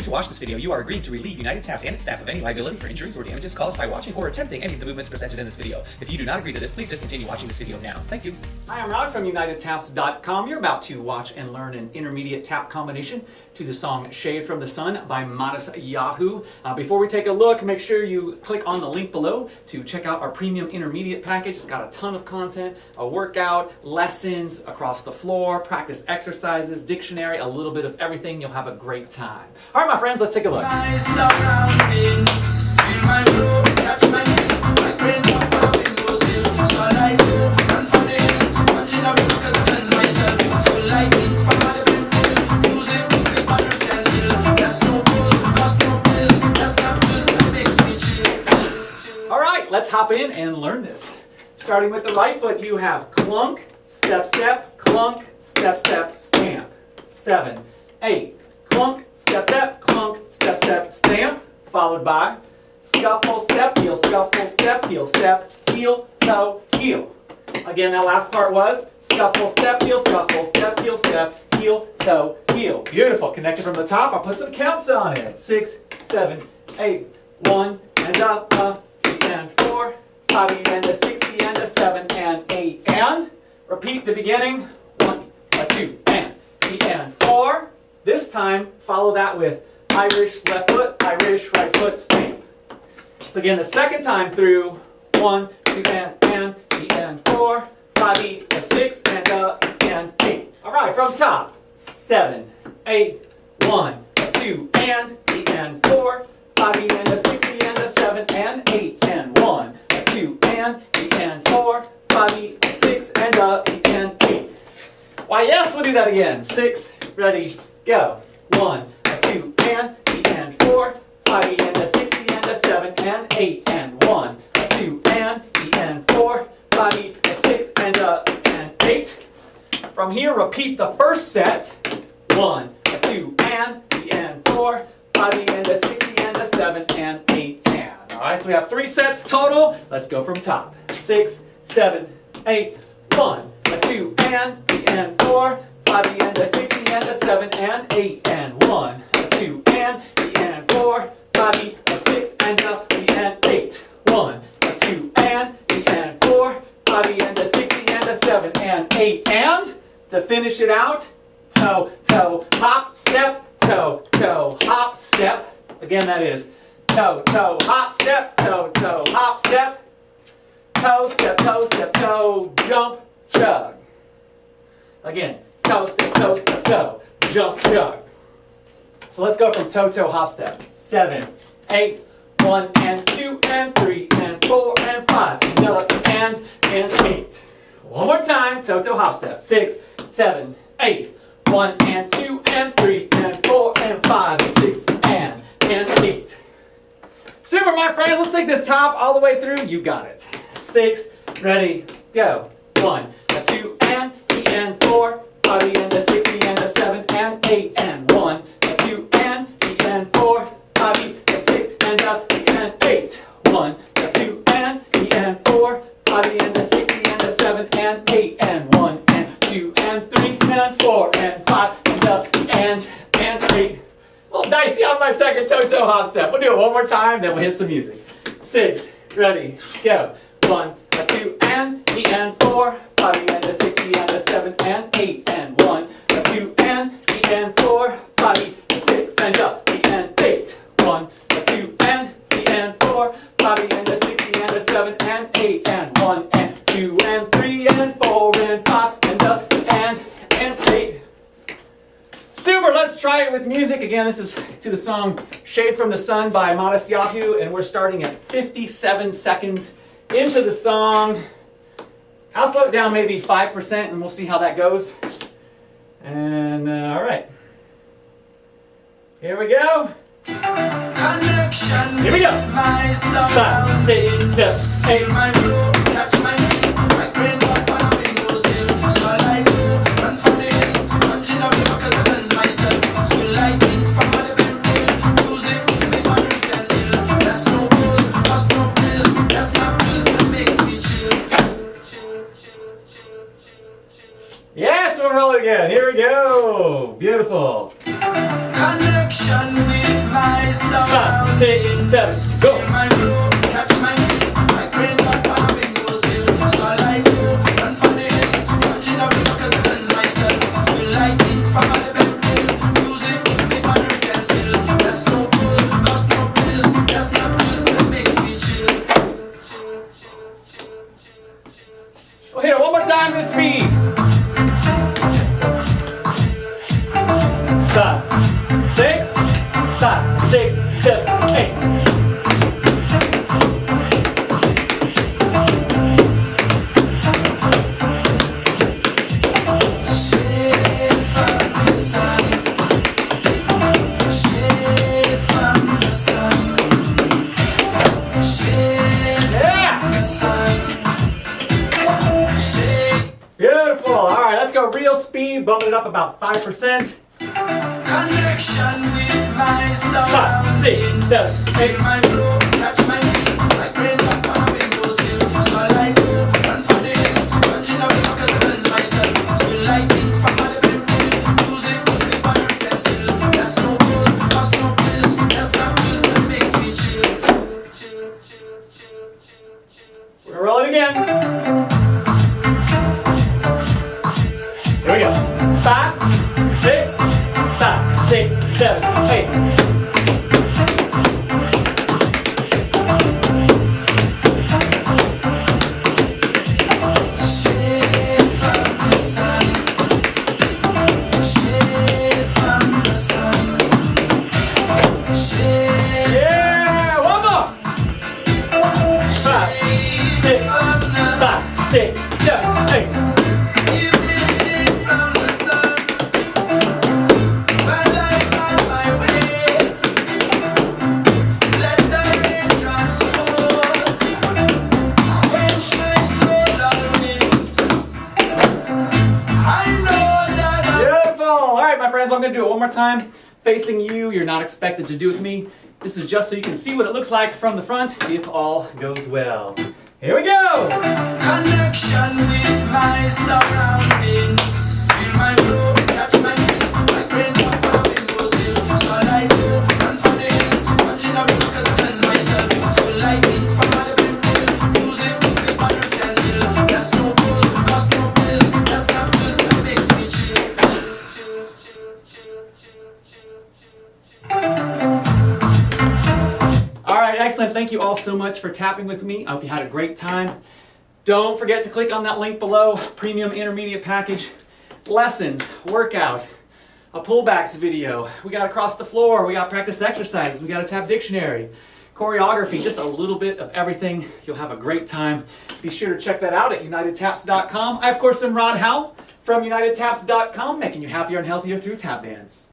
to watch this video, you are agreeing to relieve United Taps and its staff of any liability for injuries or damages caused by watching or attempting any of the movements presented in this video. If you do not agree to this, please discontinue watching this video now. Thank you. Hi, I'm Rod from UnitedTaps.com. You're about to watch and learn an intermediate tap combination to the song Shade from the Sun by Modest Yahoo. Before we take a look, make sure you click on the link below to check out our premium intermediate package. It's got a ton of content, a workout, lessons across the floor, practice exercises, dictionary, a little bit of everything. You'll have a great time. All right, my friends, let's take a look. My surroundings, feel my flow, catch my feet, my brain up for a window sill. So I do, run for the hills, punching up because I cleanse myself. So lightning from the bill, music, the banners stand still. That's no bull, cost no pills, that's not pills that makes me chill. All right, let's hop in and learn this. Starting with the right foot, you have clunk, step, step, clunk, step, step, stamp. 7, 8. Clunk, step, step, stamp, followed by scuffle, step, heel, step, heel, toe, heel. Again, that last part was scuffle, step, heel, step, heel, toe, heel. Beautiful. Connected from the top. I'll put some counts on it. 6, 7, 8. 1 and up, and 4, 5 and a 6 and a 7 and 8 and repeat the beginning. 1, 2 and 4. This time, follow that with Irish left foot, Irish right foot, stamp. So again, the second time through, 1, 2, and 4, 5, a 6, and 8. All right, from top, 7, 8, 1, 2, and 4, 5, and a 6, and a 7, and 8, and 1, 2, and 4, 5, a 6, and 8. Why, yes, we'll do that again. 6, ready, go. 1, 2, and 4, 5, and a 6, and a 7, and 8, and 1, 2, and 4, 5, a 6, and 8. From here, repeat the first set. 1, 2, and 4, 5, and a 6, and a 7, and 8, and. All right, so we have 3 sets total. Let's go from top. 6, 7, 8, 1, 2, and 4, 5 and a 6 and a 7 and 8 and 1, 2 and 4, 5 a 6 and 8. 1, 2 and 4, 5 and a 6 and a 7 and 8 and to finish it out, toe, toe, hop, step, toe, toe, hop, step. Again, that is toe, toe, hop, step, toe, toe, hop, step, toe, step, toe, jump, chug. Again, toe, step, toe, jump, chug. So let's go from toe, toe, hop, step. 7, 8, 1 and 2 and 3 and 4 and 5 and 8. One more time, toe, toe, hop, step. 6, 7, 8, 1 and 2 and 3 and 4 and 5 and 6 and 8. Super, my friends. Let's take this top all the way through. You got it. 6, ready, go. 1, 2 and 4, 5 and a 6 and a 7 and 8 and 1, 2 and 4, 5 a 6 and 8. 1, 2 and 4, 5 and a 6 and a 7 and 8 and 1 and 2 and 3 and 4 and 5 and 8. A little dicey on my second toe toe hop step. We'll do it one more time, then we'll hit some music. 6, ready, go. 1, 2 and 4, 5 and a 6 and a 7 and 8 and 1, 2 and 4, 5 a 6 and 8. 1, 2 and 4, 5 and a 6 and a 7 and 8 and 1 and 2 and 3 and 4 and 5 and 8. Super, let's try it with music. Again, this is to the song Shade from the Sun by Modest Yahoo, and we're starting at 57 seconds into the song. I'll slow it down maybe 5% and we'll see how that goes. And all right. Here we go. Connection Here we go. with my 5, 6, 7, 8. my flow, catch my feet, my brain up on a window sill. So I do, run for the hills, punching up because I cleanse myself. So lightning from the bill, music, the banners stand still. That's no bull, cost no pills, that's not pills that makes me chill. Yes, we're rolling again. Here we go. Beautiful. Connection with my 5, 6, 7, go. my room, catch my feet, I crane up on a windowsill. So all I do, run for the hills, plunging up because I cleanse myself. Spill lightning from all the bedroom, music, make my nerves stand still. That's no pull, cost no pills, that's not booze, but it makes me chill. Well, here, one more time this speed. 5, 6, 5, 6, 7, 8. Shade from the sun, shade from the sun, shade Yeah! from the sun, shade. Beautiful. All right, let's go real speed, bumping it up about 5%. Connection with my 5, surroundings. 6, 7, 8. My room, catch my feet, I crane up on a windowsill. So all I do, run for the hills, plunging up because I cleanse myself. Spill lightning from all the bedroom, music, make my nerves stand still. That's no bull, cost no pills, that's not booze, but it makes me chill. We're gonna roll it again. Here we go. 5, 6, 5, 6, 7, 8. Shade from the sun, shade from the sun, shade Yeah! One more. 5, 6, 5, 6, 7, 8. Give me shade from the sun, my life on my way. Let the raindrops fall, quench my soul always. I know that Beautiful. All right, my friends, I'm going to do it one more time. Facing you, you're not expected to do it with me. This is just so you can see what it looks like from the front if all goes well. Here we go. connection with my surroundings. Feel my room, catch my feet, I crane up on a windowsill. So all I do, run for the hills, plunging up because I cleanse myself. Spill lightning from all the bedroom, music, make my nerves stand still. That's no bull, cost no pills, that's not booze, but it makes me chill. All right, excellent. Thank you all so much for tapping with me. I hope you had a great time. Don't forget to click on that link below, premium intermediate package, lessons, workout, a pullbacks video. We got across the floor, we got practice exercises, we got a tap dictionary, choreography, just a little bit of everything. You'll have a great time. Be sure to check that out at UnitedTaps.com. I, of course, am Rod Howell from UnitedTaps.com, making you happier and healthier through tap dance.